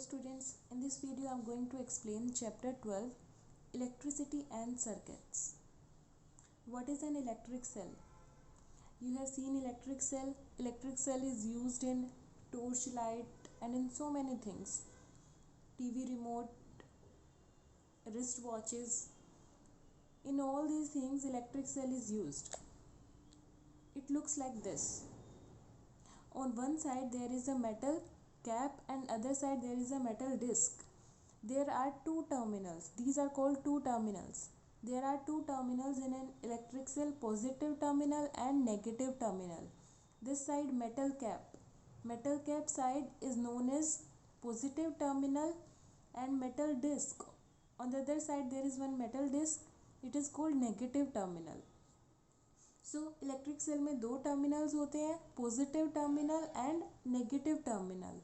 students, in this video I am going to explain chapter 12, electricity and circuits. What is an electric cell? You have seen electric cell. Electric cell is used in torchlight and in so many things. TV remote, wristwatches. In all these things electric cell is used. It looks like this. On one side there is a metal cap and other side there is a metal disc. There are two terminals. These are called two terminals. There are two terminals in an electric cell, positive terminal and negative terminal. This side metal cap. Metal cap side is known as positive terminal and metal disc. On the other side there is one metal disc. It is called negative terminal. So electric cell में दो terminals होते हैं, positive terminal and negative terminal,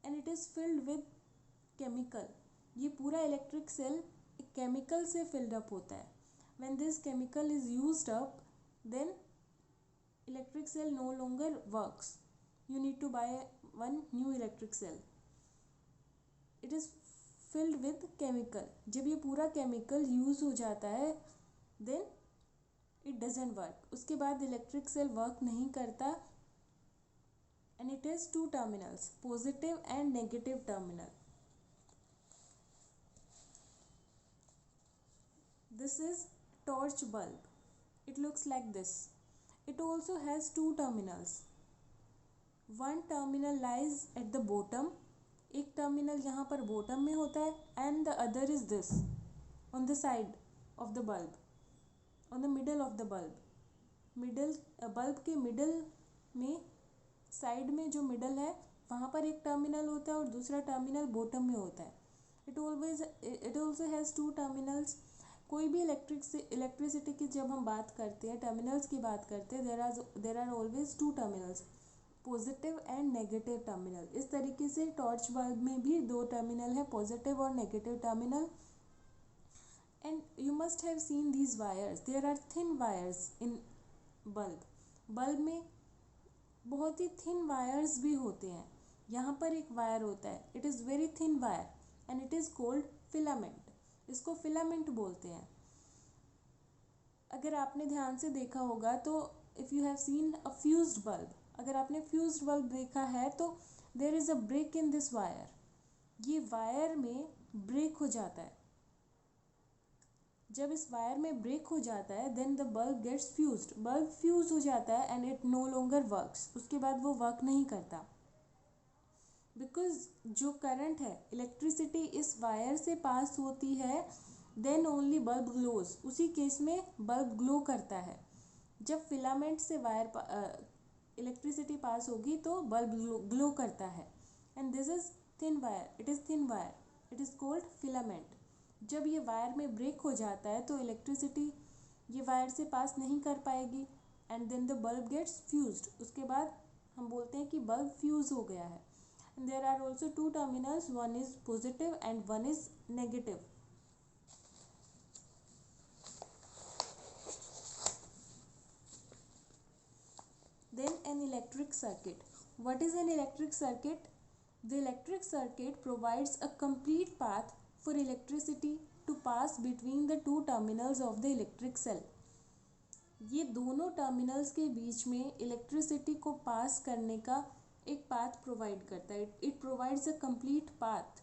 and it is filled with chemical. ये पूरा electric cell एक chemical से filled up होता है. When this chemical is used up then electric cell no longer works. You need to buy one new electric cell. It is filled with chemical. जब ये पूरा chemical use हो जाता है देन इट डजेंट वर्क. उसके बाद electric cell work नहीं करता and it has to terminals, positive and negative terminal. This is torch bulb. It looks like this. It also has to terminals. One terminal lies at the bottom. एक terminal यहाँ पर bottom में होता है and the other is this on the side of the bulb, on the middle of the bulb. Middle bulb के middle में, side में जो मिडल है वहाँ पर एक टर्मिनल होता है और दूसरा टर्मिनल बॉटम में होता है. It also has two terminals. कोई भी इलेक्ट्रिसिटी की जब हम बात करते हैं, टर्मिनल्स की बात करते हैं, there are always two terminals, positive and negative terminal. इस तरीके से टॉर्च बल्ब में भी दो टर्मिनल है, पॉजिटिव और negative terminal. And you must have seen these wires. There are thin wires in bulb. Bulb में बहुत ही thin wires भी होते हैं. यहाँ पर एक वायर होता है. It is very thin wire and it is called filament. इसको filament बोलते हैं. अगर आपने ध्यान से देखा होगा तो if you have seen a fused bulb, अगर आपने fused bulb देखा है तो there is a break in this wire. ये वायर में ब्रेक हो जाता है. जब इस वायर में ब्रेक हो जाता है then the bulb gets fused. Bulb fuse हो जाता है and it no longer works. उसके बाद वो वर्क नहीं करता बिकॉज जो करंट है, इलेक्ट्रिसिटी इस वायर से पास होती है देन ओनली बल्ब ग्लोज. उसी केस में बल्ब ग्लो करता है. जब फिलामेंट से वायर इलेक्ट्रिसिटी पास होगी तो बल्ब ग्लो करता है. And this is thin wire. It is thin wire. It is called filament. जब ये वायर में ब्रेक हो जाता है तो इलेक्ट्रिसिटी ये वायर से पास नहीं कर पाएगी and then the bulb gets fused. उसके बाद हम बोलते हैं कि बल्ब फ्यूज हो गया है. And there are also two terminals, one is positive and one is negative. Then an electric circuit. What is an electric circuit? The electric circuit provides a complete path for electricity to pass between the two terminals of the electric cell. ये दोनों terminals के बीच में electricity को पास करने का एक path provide करता है. It provides a complete path.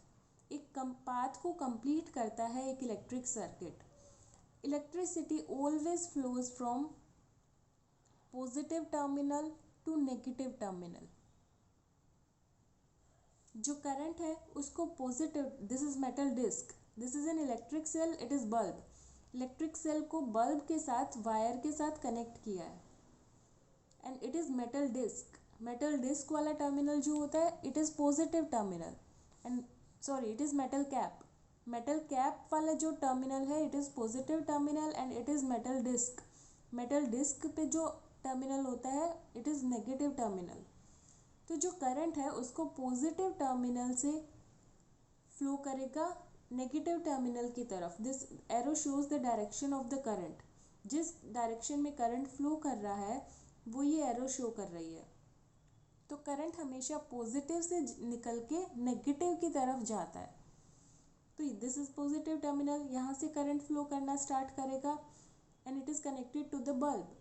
एक पाथ को कंप्लीट करता है एक electric circuit. Electricity always flows from positive terminal to negative terminal. जो करंट है उसको positive, this is metal disc, this is an electric cell, it is bulb. Electric cell को bulb के साथ, वायर के साथ कनेक्ट किया है and it is metal disc. Metal disc वाला टर्मिनल जो होता है it is positive terminal and sorry it is metal cap. Metal cap वाला जो टर्मिनल है it is positive terminal and it is metal disc. Metal disc पे जो terminal होता है इट इज़ नेगेटिव टर्मिनल. तो जो करंट है उसको पॉजिटिव टर्मिनल से फ्लो करेगा नेगेटिव टर्मिनल की तरफ. This arrow shows the direction of the current. जिस डायरेक्शन में करंट फ्लो कर रहा है वो ये एरो शो कर रही है. तो करंट हमेशा पॉजिटिव से निकल के नेगेटिव की तरफ जाता है। तो दिस इज पॉजिटिव टर्मिनल, यहाँ से करंट फ्लो करना स्टार्ट करेगा and it is connected to the bulb,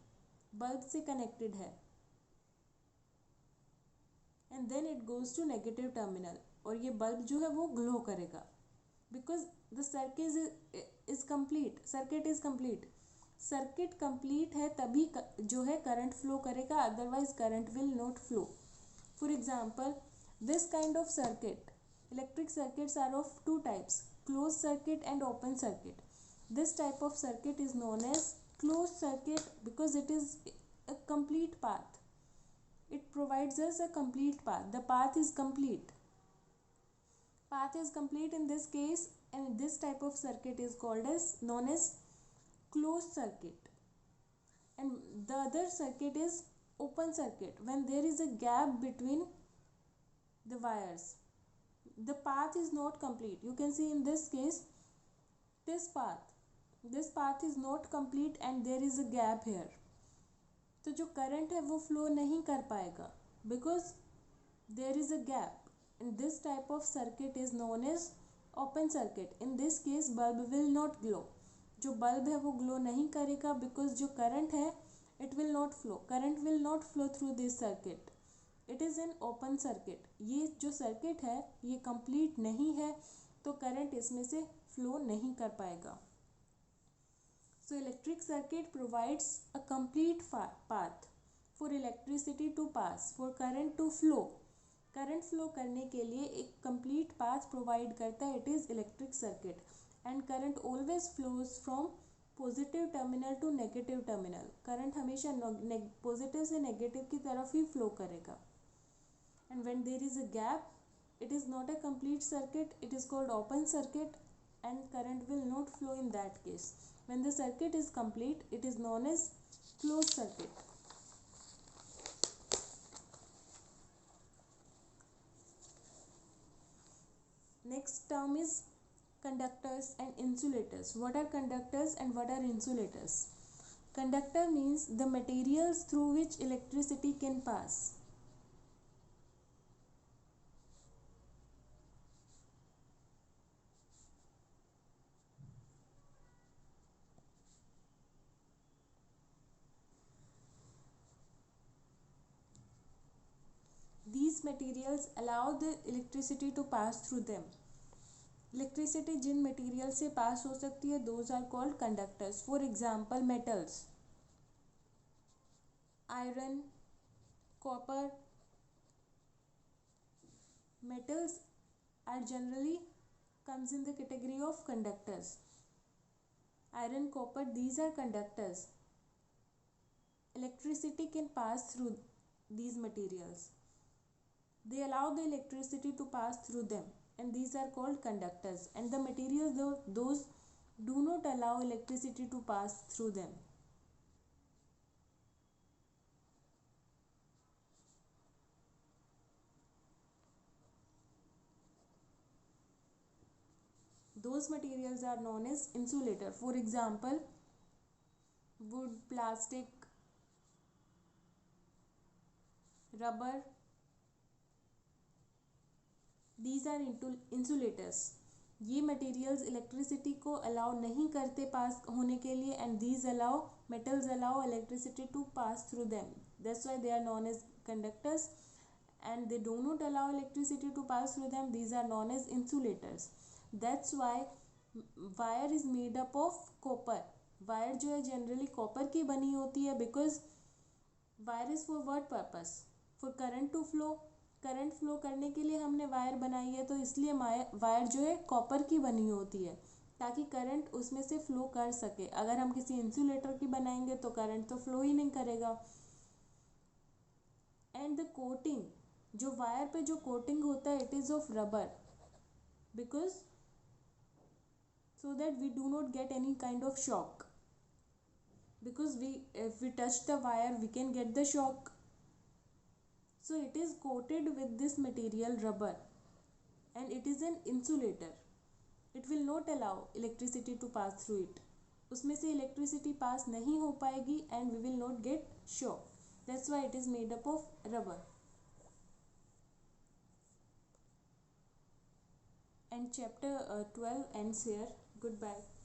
bulb से कनेक्टेड है, and then it goes to negative terminal, और ये बल्ब जो है वो ग्लो करेगा because the circuit is complete, circuit is complete. Circuit complete है तभी जो है करंट फ्लो करेगा, otherwise current will not flow. For example this kind of circuit, electric circuits are of two types, closed circuit and open circuit. This type of circuit is known as closed circuit because it is a complete path. It provides us a complete path. The path is complete. Path is complete in this case, and this type of circuit is called as known as closed circuit. And the other circuit is open circuit, when there is a gap between the wires. The path is not complete. You can see in this case this path is not complete and there is a gap here. तो जो current है वो flow नहीं कर पाएगा because there is a gap. And this type of circuit is known as open circuit. In this case bulb will not glow. जो bulb है वो ग्लो नहीं करेगा because जो करंट है it will not flow. Current will not flow through this circuit. It is an open circuit. ये जो circuit है ये कंप्लीट नहीं है तो करंट इसमें से फ्लो नहीं कर पाएगा। So electric circuit provides a complete path for electricity to pass, for current to flow. Current flow करने के लिए एक कंप्लीट पाथ प्रोवाइड करता है, it is electric circuit. And current always flows from positive terminal to negative terminal. Current हमेशा positive से negative की तरफ ही फ्लो करेगा। And when there is a gap, it is not a complete circuit, it is called open circuit, and current will not flow in that case. When the circuit is complete, it is known as closed circuit. Next term is conductors and insulators. What are conductors and what are insulators? Conductor means the materials through which electricity can pass. These materials allow the electricity to pass through them. Electricity Jin material से pass हो सकती है those are called conductors. For example metals, iron, copper. Metals are generally comes in the category of conductors. Iron, copper, these are conductors. Electricity can pass through these materials. They allow the electricity to pass through them, and these are called conductors. And the materials those do not allow electricity to pass through them. Those materials are known as insulator. For example, wood, plastic, rubber. These are insulators. ये materials electricity को allow नहीं करते pass होने के लिए, and these allow metals allow electricity to pass through them, that's why they are known as conductors, and they do not allow electricity to pass through them. These are known as insulators. That's why wire is made up of copper. Wire जो है generally copper की बनी होती है because wire is for what purpose, for current to flow. Current flow करने के लिए हमने वायर बनाई है, तो इसलिए वायर जो है कॉपर की बनी होती है ताकि करंट उसमें से फ्लो कर सके। अगर हम किसी इंसुलेटर की बनाएंगे तो करंट तो फ्लो ही नहीं करेगा। एंड द कोटिंग, जो वायर पे जो कोटिंग होता है, it is of rubber because so that we do not get any kind of shock, because if we touch the wire we can get the shock. So it is coated with this material rubber and it is an insulator. It will not allow electricity to pass through it. उसमें से electricity pass नहीं हो पाएगी and we will not get shock. That's why it is made up of rubber. and chapter 12 ends here. Goodbye.